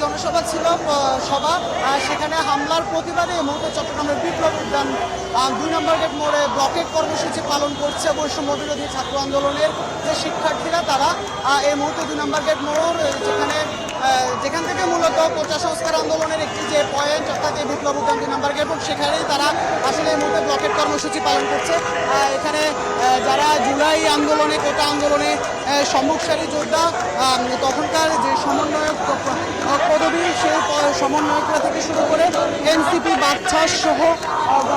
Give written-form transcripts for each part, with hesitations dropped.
জনসভা ছিল সভা, সেখানে হামলার প্রতিবাদে এই মুহূর্তে চট্টগ্রামের বিপ্লব উদ্যান 2 নম্বর গেট মোড়ে ব্লকেট কর্মসূচি পালন করছে বৈষম্য বিরোধী ছাত্র আন্দোলনের যে শিক্ষার্থীরা, তারা এই মুহূর্তে 2 নম্বর গেট মোড় যেখান থেকে মূলত কোটা সংস্কার আন্দোলনের একটি যে পয়েন্ট, অর্থাৎ এই বিপ্লব উদ্যান 2 নম্বর গেট মোড়, সেখানেই তারা আসলে এই মুহূর্তে ব্লকেট কর্মসূচি পালন করছে। এখানে যারা জুলাই আন্দোলনে, কোটা আন্দোলনে সম্মুখসারী যোদ্ধা, তখনকার যে সমন্বয়ক পদবী, সেই সমন্বয়করা থেকে শুরু করে এনসিপি, বাকছাস সহ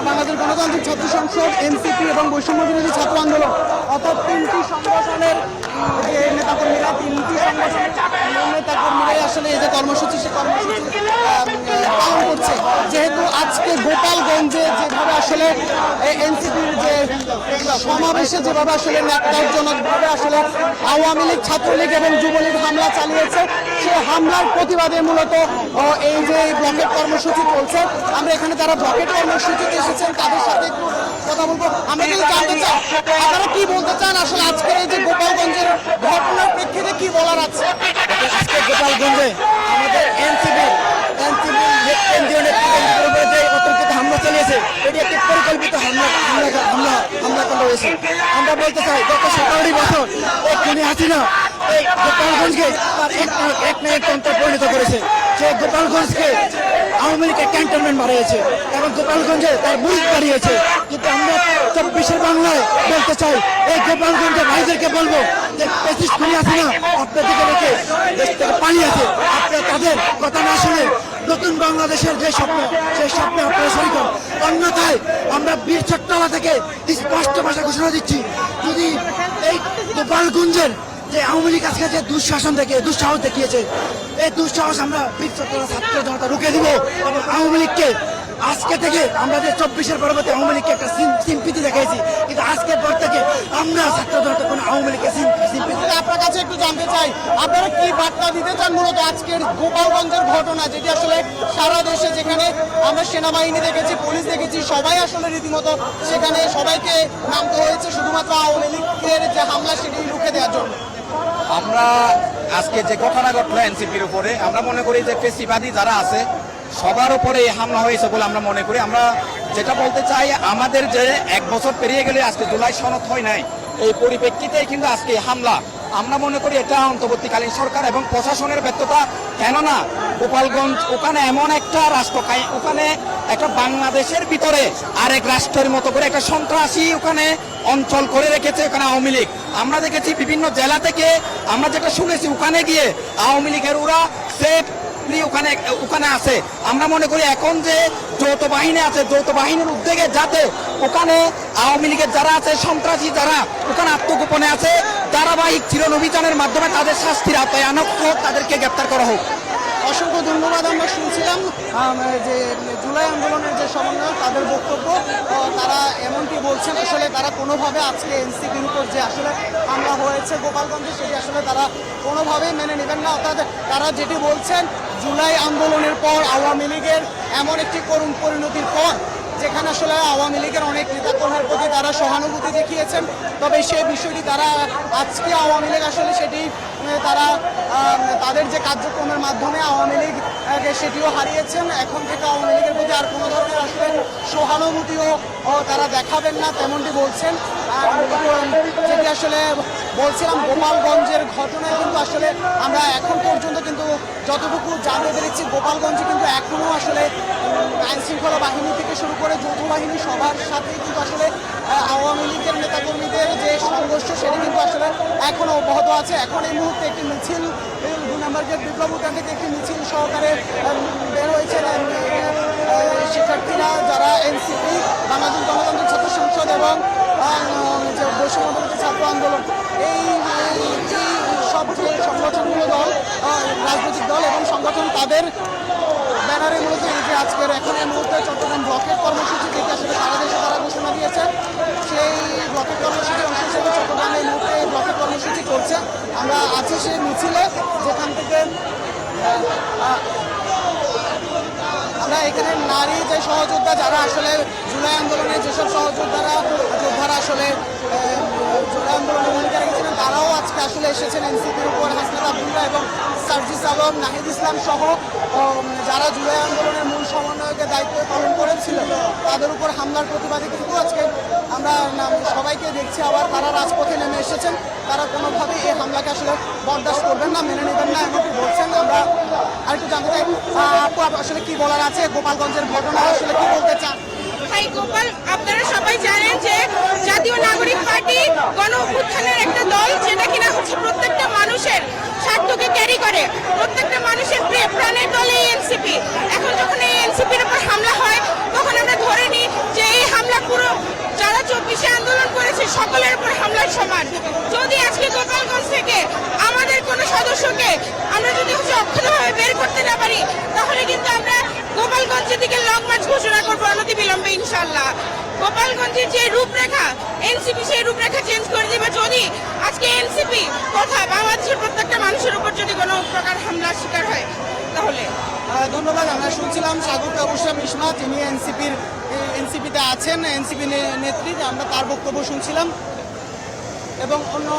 বাংলাদেশ গণতান্ত্রিক ছাত্র সংসদ, এনসিপি এবং বৈষম্য বিরোধী ছাত্র আন্দোলন, অর্থাৎ 3টি সংগঠনের যে নেতাকর্মীরা, 3টি সংগঠনের নেতাকর্মীরাই আসলে এই যে কর্মসূচি, সে কর্মসূচি পালন করছে। যেহেতু আজকে গোপালগঞ্জে যেভাবে আসলে এনসিপির যে সমাবেশে যেভাবে আসলে ন্যাক্কারজনকভাবে আসলে আওয়ামী লীগ, ছাত্রলীগ এবং যুবলীগ হামলা চালিয়েছে, সেই হামলার প্রতিবাদে মূলত এই যে ব্লকেট কর্মসূচি চলছে। আমরা এখানে যারা ব্লকেট কর্মসূচিতে এসেছেন তাদের সাথে একটু কথা বলবো। আমরা কিন্তু জানতে চাই আপনারা কি বলতে চান, আসলে আজকের এই যে গোপালগঞ্জের ঘটনার প্রেক্ষিতে কি বলার আছে? আজকে গোপালগঞ্জে আমাদের এনসিপি কেন্দ্রীয় নেতৃত্বের উপরে যে অতর্কিত হামলা চালিয়েছে, এটি একটি পরিকল্পিত হামলাকাণ্ড হয়েছে। আমরা বলতে চাই, গত 17 বছর এই খুনি হাসিনা এই গোপালগঞ্জকে তার এক নায়কতন্ত্রে পরিণত করেছে। সে গোপালগঞ্জকে আওয়ামী লীগের ক্যান্টনমেন্ট বাড়িয়েছে এবং গোপালগঞ্জে তার মুখ বাড়িয়েছে। কিন্তু আমরা 24-এর বাংলায় বলতে চাই, এই গোপালগঞ্জের ভাইদেরকে বলবো যে পেশিস খুনি হাসিনা আপনাদেরকে রেখে দেশ থেকে পালিয়েছে। আপনারা তাদের কথা না শুনে নতুন বাংলাদেশের যে স্বপ্ন, সেই স্বপ্নে আপনারা শরীক হন। অন্যথায় আমরা বীর চট্টলা থেকে স্পষ্ট ভাষা ঘোষণা দিচ্ছি, যদি এই গোপালগঞ্জের যে আওয়ামী লীগ আজকে যে দুঃসাহস দেখিয়েছে, এই দুঃসাহস আমরা বীর চট্টলা ছাত্র জনতা রুখে দিব এবং আওয়ামী লীগকে আজকে থেকে আমরা যে 24-এর পরবর্তী আওয়ামী লীগকে একটা সিম্পিতি দেখাইছি, কিন্তু আজকের পর থেকে আমরা ছাত্র জনতা কোনো আওয়ামী লীগকে সিম্পিতি। আপনার কাছে একটু জানতে চাই, আপনারা কি বার্তা দিতে চান মূলত আজকের গোপালগঞ্জের ঘটনা, যেটি আসলে সারা দেশে, যেখানে আমরা সেনাবাহিনী দেখেছি, পুলিশ দেখেছি, সবাই আসলে রীতিমতো সেখানে সবাইকে নামতে হয়েছে শুধুমাত্র আওয়ামী লীগের যে হামলা সেটি রুখে দেওয়ার জন্য। আমরা আজকে যে ঘটনা ঘটলো এনসিপির উপরে, আমরা মনে করি যে ফেসিবাদী যারা আছে সবার উপরে এই হামলা হয়েছে বলে আমরা মনে করি। আমরা যেটা বলতে চাই, আমাদের যে 1 বছর পেরিয়ে গেলে আজকে জুলাই সনদ হয় নাই, এই পরিপ্রেক্ষিতেই কিন্তু আজকে হামলা। আমরা মনে করি এটা অন্তর্বর্তীকালীন সরকার এবং প্রশাসনের ব্যর্থতা। কেননা গোপালগঞ্জ ওখানে এমন একটা রাষ্ট্র, ওখানে একটা বাংলাদেশের ভিতরে আরেক রাষ্ট্রের মতো করে একটা সন্ত্রাসী ওখানে অঞ্চল করে রেখেছে ওখানে আওয়ামী লীগ। আমরা দেখেছি বিভিন্ন জেলা থেকে, আমরা যেটা শুনেছি, ওখানে গিয়ে আওয়ামী লীগের ওরা সেফ ওখানে আছে। আমরা মনে করি এখন যে যৌথ বাহিনী আছে, যৌথ বাহিনীর উদ্যোগে যাতে ওখানে আওয়ামী লীগের যারা আছে, সন্ত্রাসী যারা ওখানে আত্মগোপনে আছে, ধারাবাহিক চিরন অভিযানের মাধ্যমে তাদের শাস্তির আওতায় আনা হোক, তাদেরকে গ্রেপ্তার করা হোক। অসংখ্য ধন্যবাদ। আমরা শুনছিলাম যে জুলাই আন্দোলনের যে সমন্বয়ক, তাদের বক্তব্য, তারা এমনটি বলছেন আসলে তারা কোনোভাবে আজকে এনসিপির উপর যে আসলে হামলা হয়েছে গোপালগঞ্জে, সেটি আসলে তারা কোনোভাবেই মেনে নেবেন না। অর্থাৎ তারা যেটি বলছেন, জুলাই আন্দোলনের পর আওয়ামী লীগের এমন একটি করুণ পরিণতির পর, যেখানে আসলে আওয়ামী লীগের অনেক নেতাকর্মীর প্রতি তারা সহানুভূতি দেখিয়েছেন, তবে সেই বিষয়টি তারা আজকে আওয়ামী লীগ আসলে সেটি তারা তাদের যে কার্যক্রমের মাধ্যমে আওয়ামী লীগ সেটিও হারিয়েছেন। এখন থেকে আওয়ামী লীগের প্রতি আর কোনো ধরনের আসলে সহানুভূতিও তারা দেখাবেন না, তেমনটি বলছেন। যেটি আসলে বলছিলাম, গোপালগঞ্জের ঘটনায় কিন্তু আসলে আমরা এখন পর্যন্ত কিন্তু যতটুকু জানতে পেরেছি, গোপালগঞ্জে কিন্তু এখনও আসলে আইনশৃঙ্খলা বাহিনী থেকে শুরু করে যৌথ বাহিনী সবার সাথেই কিন্তু আসলে আওয়ামী লীগের নেতাকর্মীদের যে সংঘর্ষ, সেটি কিন্তু আসলে এখনও অব্যাহত আছে। এখন এই মুহূর্তে একটি মিছিল 2 নম্বর গেট বিপ্লব উদ্যান থেকে একটি মিছিল সহকারে বের হয়েছে শিক্ষার্থীরা, যারা এনসিপি, বাংলাদেশ গণতান্ত্রিক ছাত্র সংসদ এবং যে বৈষম্য বিরোধী ছাত্র আন্দোলন, এই সব যে সংগঠনগুলো দল, রাজনৈতিক দল এবং সংগঠন, তাদের ব্যানারে মূলত এই যে আজকের এখন এই মুহূর্তে চট্টগ্রাম ব্লকের কর্মসূচি থেকে আসলে সারা দেশে তারা ঘোষণা দিয়েছে, সেই ব্লকের কর্মসূচি অংশ হিসেবে চট্টগ্রাম এই মুহূর্তে এই ব্লকের কর্মসূচি করছে। আমরা আছি সেই মিছিলে, যেখান থেকে আমরা এখানে নারী যে সহযোদ্ধা, যারা আসলে জুলাই আন্দোলনে যেসব যোদ্ধারা আসলে জুলাই আন্দোলনে ভূমিকা রেখেছিলেন, তারাও আজকে আসলে এসেছেন এনসিপির উপর। হাসনাত আবদুল্লাহ এবং সার্জিস আলম, নাহিদ ইসলাম সহ যারা জুলাই আন্দোলনের মূল সমন্বয়কের দায়িত্ব পালন করেছিল তাদের উপর হামলার প্রতিবাদে কিন্তু আজকে আমরা সবাইকে দেখছি আবার তারা রাজপথে নেমে এসেছেন। তারা কোনোভাবেই এই হামলাকে আসলে বরদাস্ত করবেন না, মেনে নেবেন না এমনটি বলছেন। আমরা আরেকটু জানতে চাই আপু আসলে কি বলার আছে গোপালগঞ্জের ঘটনা, আসলে কি বলতে চান? ভাই গোপাল, আপনারা সবাই জানেন যে জাতীয় নাগরিক পার্টি গণ অভ্যুত্থানের একটা দল, যেটা কিনা হচ্ছে প্রত্যেকটা মানুষের স্বার্থকে ক্যারি করে, প্রত্যেকটা মানুষের প্রাণের দল এই এনসিপি। এখন যখন এই এনসিপির উপর হামলা হয় তখন আমরা ধরে নিই যে এই হামলা পুরো যারা 24শে আন্দোলন করেছে সকলের উপর হামলার সমান। যদি আজকে গোপালগঞ্জ থেকে আমাদের কোনো সদস্যকে আমরা যদি অক্ষতভাবে বের করতে না পারি তাহলে কিন্তু আমরা গোপালগঞ্জের দিকে লং মার্চ ঘোষণা করবো অনতি বিলম্বে ইনশাল্লাহ। গোপালগঞ্জের যে রূপরেখা এনসিপি সেই রূপরেখা চেঞ্জ করে দেবে যদি আজকে এনসিপি তথা বাংলাদেশের প্রত্যেকটা মানুষের উপর যদি কোনো প্রকার হামলার শিকার হয় তাহলে। ধন্যবাদ। আমরা শুনছিলাম স্বাগত অবশ্যই ইসমা, তিনি এনসিপিতে আছেন, এনসিপি নেত্রী, আমরা তার বক্তব্য শুনছিলাম। এবং অন্য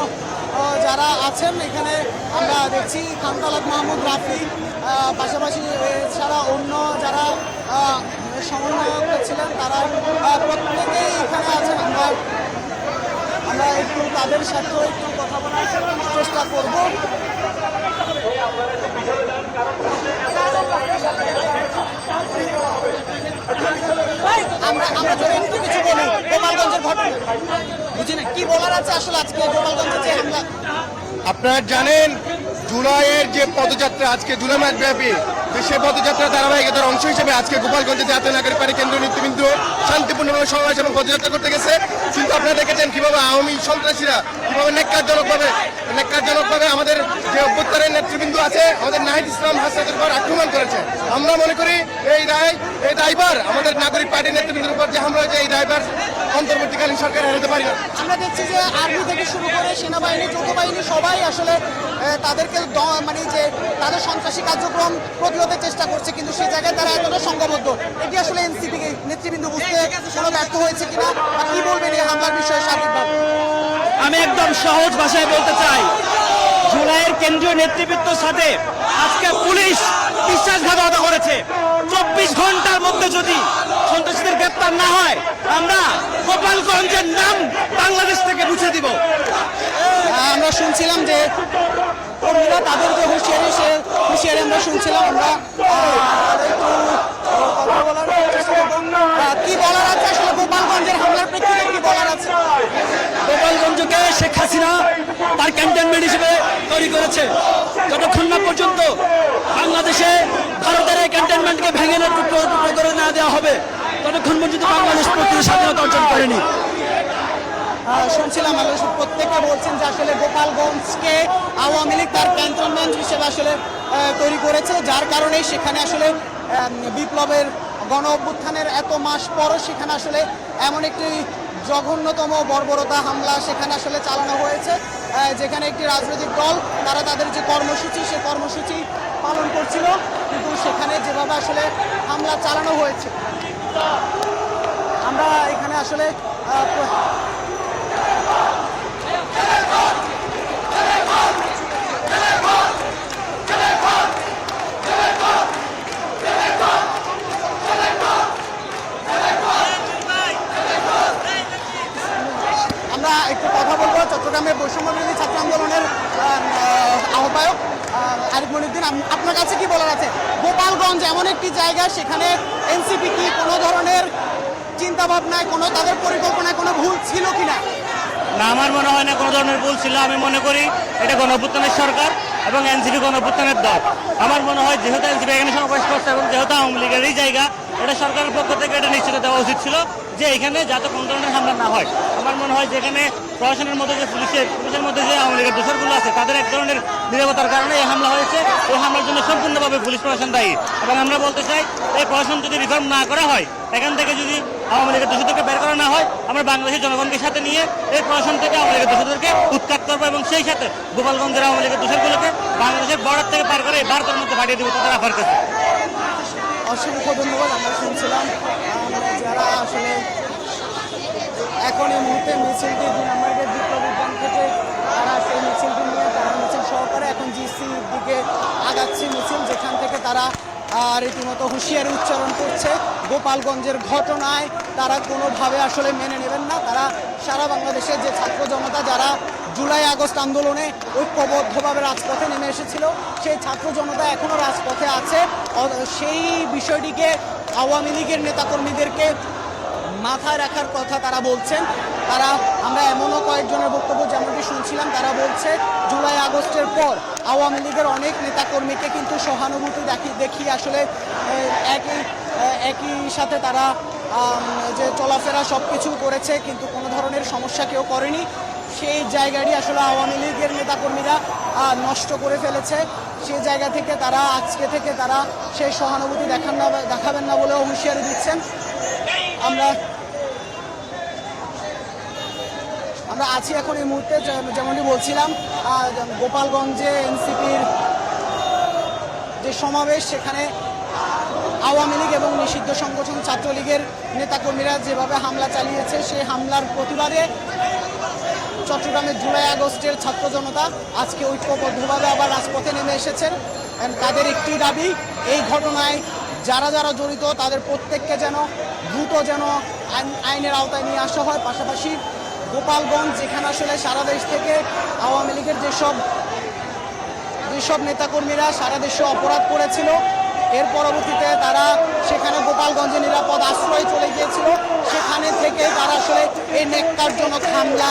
যারা আছেন এখানে আমরা দেখছি খানতালাত মাহমুদ রাফি, পাশাপাশি এছাড়া অন্য যারা সমন্বয়ক ছিলেন তারা প্রত্যেকেই এখানে আছেন। আমরা একটু তাদের সাথেও একটু কথা বলার চেষ্টা করব। আমরা যদি একটু কিছু বলি গোপালগঞ্জের ঘটনা, বুঝি না কি বলার আছে আসলে আজকে গোপালগঞ্জে যে হামলা। আপনারা জানেন জুলাইয়ের যে পদযাত্রা আজকে জুলাই মাস ব্যাপী সে পদযাত্রা ধারাবাহিকতার অংশ হিসেবে আজকে গোপালগঞ্জে জাতীয় নাগরিক পার্টি কেন্দ্রীয় নেতৃবৃন্দ শান্তিপূর্ণভাবে সমাবেশ এবং পদযাত্রা করতে গেছে। কিন্তু আপনারা দেখেছেন কিভাবে আওয়ামী সন্ত্রাসীরা কিভাবে নেককারজনকভাবে আমাদের যে অভ্যুত্থানের নেতৃবৃন্দ আছে আমাদের নাহিদ ইসলাম হাসনাতের উপর আক্রমণ করেছে। আমরা মনে করি এই দায়ভার আমাদের নাগরিক পার্টির নেতৃবৃন্দের উপর যে হামলা হয়েছে এই দায়ভার অন্তর্বর্তীকালীন সরকার এড়াতে পারি না। আমরা দেখছি যে আর্মি থেকে শুরু করে সেনাবাহিনী, যৌথ বাহিনী সবাই আসলে তাদেরকে মানে যে তাদের সন্ত্রাসী কার্যক্রম প্রতিরোধের চেষ্টা করছে, কিন্তু সেই জায়গায় তারা এতটা সংঘবদ্ধ। এটি আসলে এনসিপি নেতৃবৃন্দ বুঝতে কোনো ব্যর্থ হয়েছে কিনা, বা কি বলবেন এই হামলার বিষয়ে সার্বিকভাবে? আমি একদম সহজ ভাষায় বলতে চাই, জুলাইয়ের কেন্দ্রীয় নেতৃবৃন্দর সাথে আজকে পুলিশ বিশ্বাসঘাতকতা করেছে। 24 ঘন্টার মধ্যে যদি সন্ত্রাসীদের গ্রেপ্তার না হয় আমরা গোপালগঞ্জের নাম বাংলাদেশ থেকে মুছে দিব। আমরা শুনছিলাম যে কর্মীরা তাদের যে হুঁশিয়ারি আমরা শুনছিলাম। আমরা একটু কথা বলার চেষ্টা করব। কি বলার আছে আসলে গোপালগঞ্জের হামলার প্রেক্ষিতে কি বলার আছে? গোপালগঞ্জকে শেখ হাসিনা তার ক্যান্টনমেন্ট হিসেবে তৈরি করেছে। যতক্ষণ না পর্যন্ত বাংলাদেশে ভারতের এই ক্যান্টনমেন্টকে ভেঙে টুকরো করে না দেওয়া হবে ততক্ষণ পর্যন্ত বাংলাদেশ প্রকৃত স্বাধীনতা অর্জন করেনি। শুনছিলাম আমরা প্রত্যেকে বলছেন যে আসলে গোপালগঞ্জকে আওয়ামী লীগ তার ক্যান্টনমেন্ট হিসেবে আসলে তৈরি করেছে, যার কারণে সেখানে আসলে বিপ্লবের গণ অভ্যুত্থানের এত মাস পরও সেখানে আসলে এমন একটি জঘন্যতম বর্বরতা হামলা সেখানে আসলে চালানো হয়েছে, যেখানে একটি রাজনৈতিক দল তারা তাদের যে কর্মসূচি সে কর্মসূচি পালন করছিল, কিন্তু সেখানে যেভাবে আসলে হামলা চালানো হয়েছে আমরা এখানে আসলে একটু কথা বলবো চট্টগ্রামের বৈষম্য বিরোধী ছাত্র আন্দোলনের আহ্বায়ক আরিফ মনিউদ্দিন। আপনার কাছে কি বলার আছে? গোপালগঞ্জ এমন একটি জায়গা, সেখানে এনসিপি কি কোনো ধরনের চিন্তা ভাবনায় কোনো তাদের পরিকল্পনায় কোনো ভুল ছিল কিনা? না, আমার মনে হয় না কোনো ধরনের ভুল ছিল। আমি মনে করি এটা গণ অভ্যুত্থানের সরকার এবং এনসিপি গণ অভ্যুত্থানের দল। আমার মনে হয় যেহেতু এনসিপি এখানে সমাবেশ করছে এবং যেহেতু আওয়ামী লীগের এই জায়গা, এটা সরকারের পক্ষ থেকে এটা নিশ্চিত দেওয়া উচিত ছিল যে এখানে যাতে কোনো ধরনের হামলা না হয়। আমার মনে হয় যেখানে প্রশাসনের মধ্যে যে পুলিশের মধ্যে যে আওয়ামী লীগের দোষরগুলো আছে তাদের এক ধরনের নিরাপত্তার কারণে এই হামলা হয়েছে। এই হামলার জন্য সম্পূর্ণভাবে পুলিশ প্রশাসন দায়ী। এবং আমরা বলতে চাই এই প্রশাসন যদি রিফর্ম না করা হয়, এখান থেকে যদি আওয়ামী লীগের দোষীদেরকে বের করা না হয়, আমরা বাংলাদেশের জনগণকে সাথে নিয়ে এই প্রশাসন থেকে আওয়ামী লীগের দোষীদেরকে উৎখাত করবো এবং সেই সাথে গোপালগঞ্জের আওয়ামী লীগের দোষরগুলোকে বাংলাদেশের বর্ডার থেকে পার করে ভারতের মধ্যে পাঠিয়ে দেবো তাদের আফার কাছে। অসংখ্য ধন্যবাদ। আমরা শুনছিলাম যারা আসলে এখন এই মুহূর্তে মিছিলটি 2 নম্বর গেট বিপ্লব উদ্যান থেকে তারা সেই মিছিলটি নিয়ে তারা মিছিল সহকারে এখন জিসির দিকে আগাচ্ছেন। তারা রীতিমতো হুঁশিয়ারি উচ্চারণ করছে। গোপালগঞ্জের ঘটনায় তারা কোনোভাবে আসলে মেনে নেবেন না। তারা সারা বাংলাদেশের যে ছাত্র জনতা যারা জুলাই আগস্ট আন্দোলনে ঐক্যবদ্ধভাবে রাজপথে নেমে এসেছিল, সেই ছাত্র জনতা এখনও রাজপথে আছে। সেই বিষয়টিকে আওয়ামী লীগের নেতাকর্মীদেরকে মাথায় রাখার কথা তারা বলছেন। আমরা এমনও কয়েকজনের বক্তব্য যেমনটি শুনছিলাম, তারা বলছে জুলাই আগস্টের পর আওয়ামী লীগের অনেক নেতাকর্মীকে কিন্তু সহানুভূতি দেখিয়ে আসলে একই সাথে তারা যে চলাফেরা সব কিছু করেছে, কিন্তু কোনো ধরনের সমস্যা কেউ করেনি। সেই জায়গাটি আসলে আওয়ামী লীগের নেতাকর্মীরা নষ্ট করে ফেলেছে। সেই জায়গা থেকে তারা আজকে থেকে তারা সেই সহানুভূতি দেখাবেন না বলেও হুঁশিয়ারি দিচ্ছেন। আমরা আছি এখন এই মুহূর্তে যেমনটি বলছিলাম গোপালগঞ্জে এনসিপির যে সমাবেশ, সেখানে আওয়ামী লীগ এবং নিষিদ্ধ সংগঠন ছাত্রলীগের নেতাকর্মীরা যেভাবে হামলা চালিয়েছে, সেই হামলার প্রতিবাদে চট্টগ্রামের জুলাই আগস্টের ছাত্র জনতা আজকে ঐক্যবদ্ধভাবে আবার রাজপথে নেমে এসেছেন। তাদের একটি দাবি, এই ঘটনায় যারা যারা জড়িত তাদের প্রত্যেককে যেন দ্রুত আইনের আওতায় নিয়ে আসা হয়। পাশাপাশি গোপালগঞ্জ, যেখানে আসলে সারা দেশ থেকে আওয়ামী লীগের যেসব নেতাকর্মীরা সারা দেশে অপরাধ করেছিল, এর পরবর্তীতে তারা সেখানে গোপালগঞ্জে নিরাপদ আশ্রয় চলে গিয়েছিল, সেখানে থেকে তারা আসলে এই নেককারজনক হামলা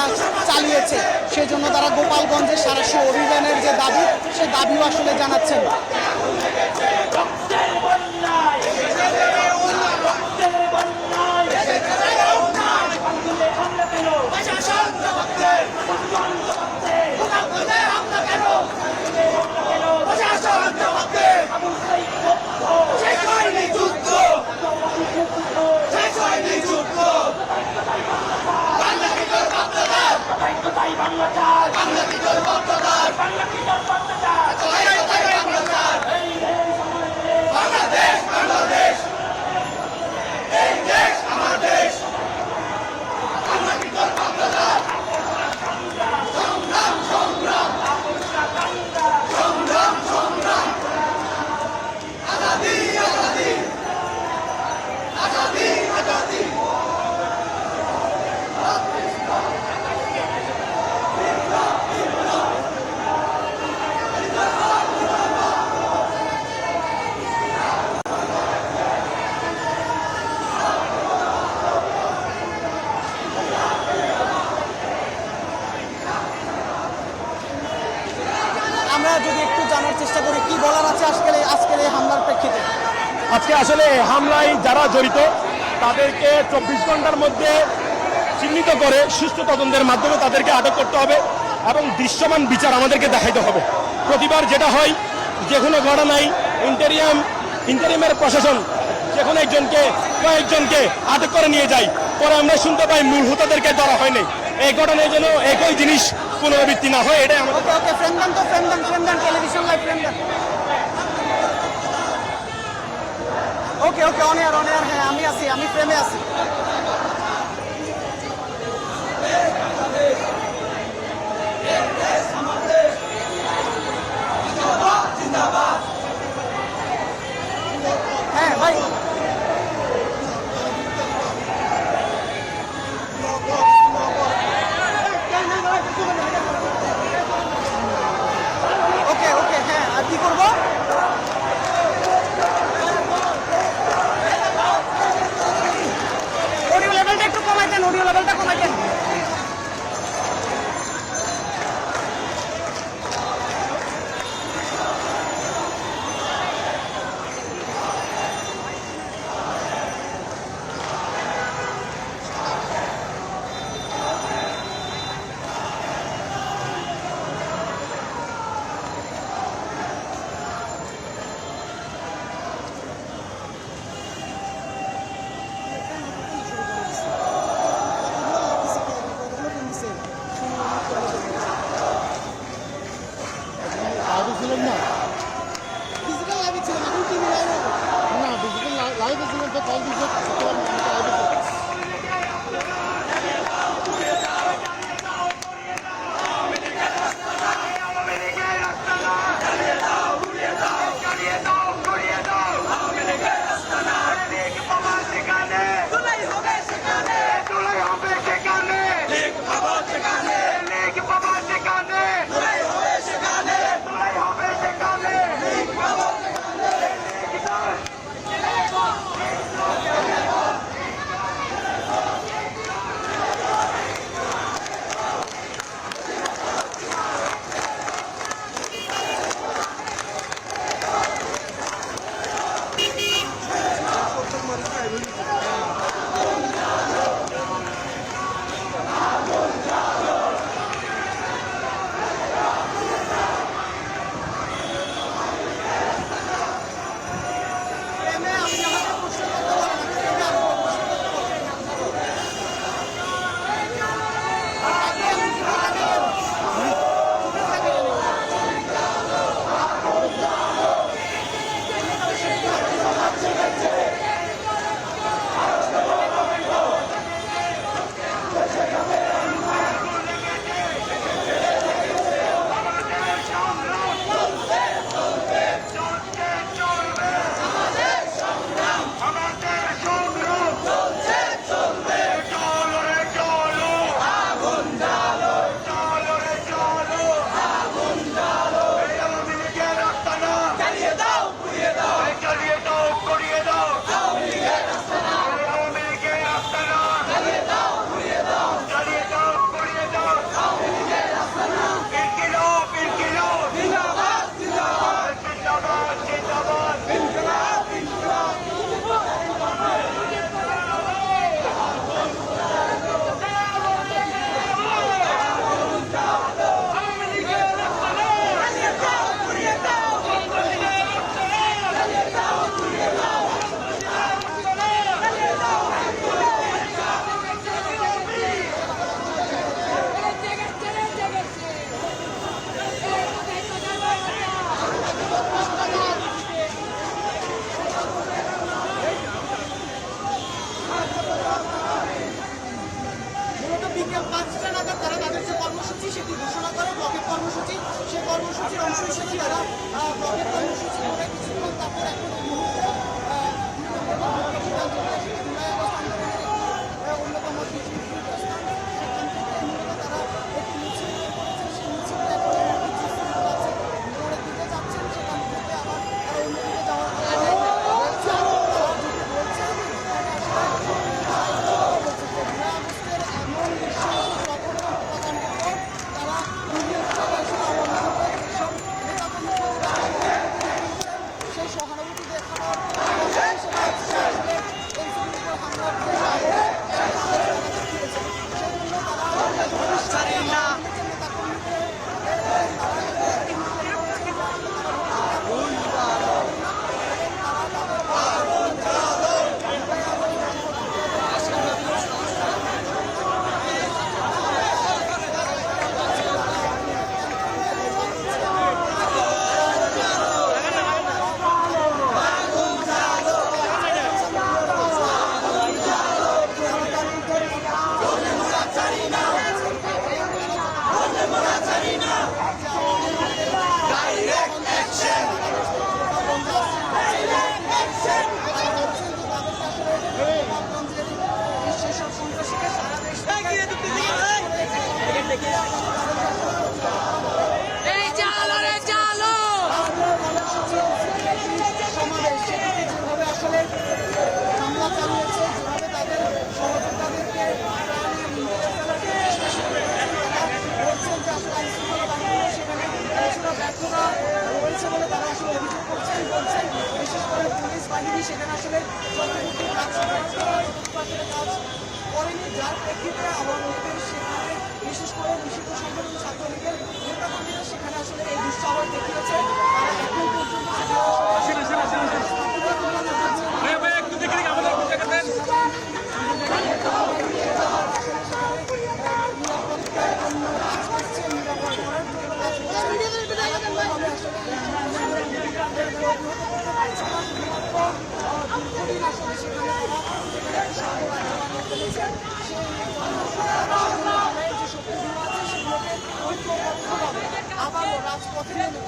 চালিয়েছে। সেজন্য তারা গোপালগঞ্জে সারাশি অভিযানের যে দাবি, সে দাবিও আসলে জানাচ্ছেন। যদি একটু জানার চেষ্টা করি কি বলার আছে আজকের এই হামলার প্রেক্ষিতে। আজকে আসলে হামলায় যারা জড়িত তাদেরকে 24 ঘন্টার মধ্যে চিহ্নিত করে সুষ্ঠু তদন্তের মাধ্যমে তাদেরকে আটক করতে হবে এবং দৃশ্যমান বিচার আমাদেরকে দেখাইতে হবে। প্রতিবার যেটা হয়, যে কোনো ঘটনায় ইন্টারিমের প্রশাসন যে কোনো কয়েকজনকে আটক করে নিয়ে যায়, পরে আমরা শুনতে পাই মূল হোতাদেরকে ধরা হয়নি। এই ঘটনায় যেন একই জিনিস পুনরাবৃত্তি না হয়, এটাই আমাদের। টেলিভিশন লাইভ ফ্রেম দেন। ওকে অন এয়ার হ্যাঁ, আমি ফ্রেমে আছি। হ্যাঁ ভাই, ওকে হ্যাঁ, আর কি করবো? অডিও লেভেলটা একটু কমাই দেন, বাহিনী সেখানে আসলে যতটুকু কাজ কাজ করেনি, যার প্রেক্ষিতে আওয়ামী লীগের সেখানে বিশেষ করে নিষিদ্ধ সংগঠন ছাত্রলীগের নেতাকর্মীরা সেখানে আসলে এই দৃশ্য আবার দেখিয়েছে। আর এখন পর্যন্ত আবারও রাজপথে নেমে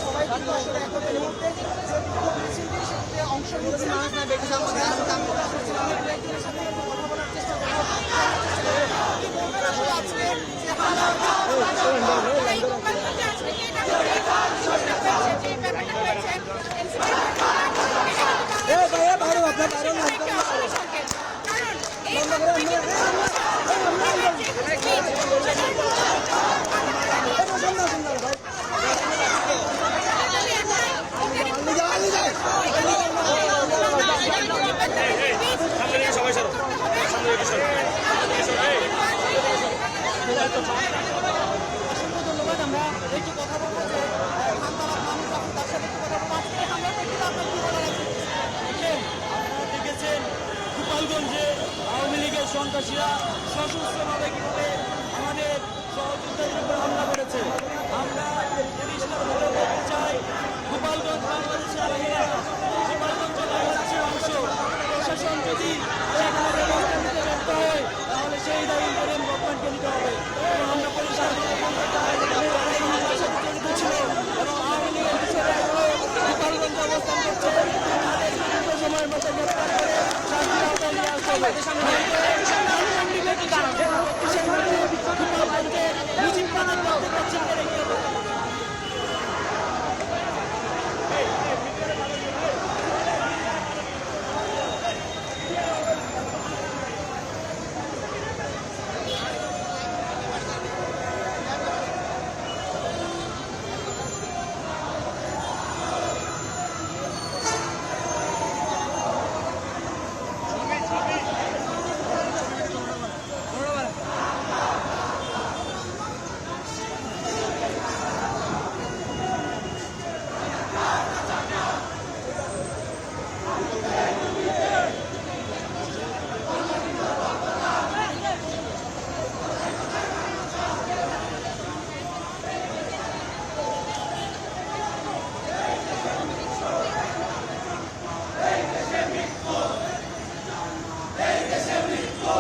সবাই কিন্তু আসলে একত্রে মুহূর্তে অংশ নিচ্ছে আজকে ধন্যবাদ। আমরা একটু কথা বলবো যে তার সাথে কথা বলবো আজকে আমরা দেখেছেন গোপালগঞ্জে আওয়ামী লীগের সন্ত্রাসীরা সশস্ত্রভাবে কিভাবে আমাদের সহযোদ্ধাদের উপর হামলা করেছে। আমরা পরিষ্কারভাবে বলতে চাই, গোপালগঞ্জ বাংলাদেশের বাহিনী, গোপালগঞ্জ বাংলাদেশের অংশ। প্রশাসন যদি সেখানে ব্যবস্থা নিতে ব্যর্থ হয় তাহলে সেই দায়ী ইন্টারিম গভর্নমেন্টকে নিতে হবে। এবং আমরা পরিষ্কারভাবে বলতে চাই, যারা জড়িত ছিল এবং আওয়ামী লীগের বিষয়ে গোপালগঞ্জ অবস্থান করছে তাদের দ্রুত সময়ের মধ্যে গ্রেপ্তার করে শাস্তির আওতায় নিয়ে আসতে হবে। গোপালগঞ্জে মুজিববাদের বক্তব্য চিন্তা রেখে এই দেশে মৃত্যু